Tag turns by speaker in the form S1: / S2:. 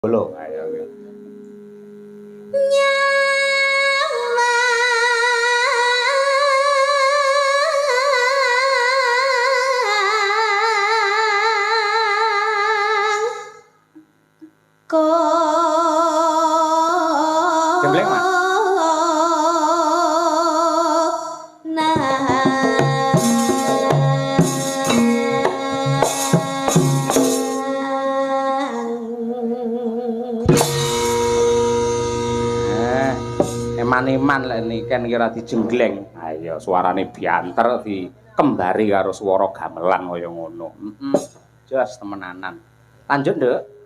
S1: Bolo. Ayo. Jembleng, Mas. Eman-eman lek niken kira dijenggleng. Ayo suarane bianter dikembari karo swara gamelan kaya ngono. Jos temenanan. Lanjut, Nduk.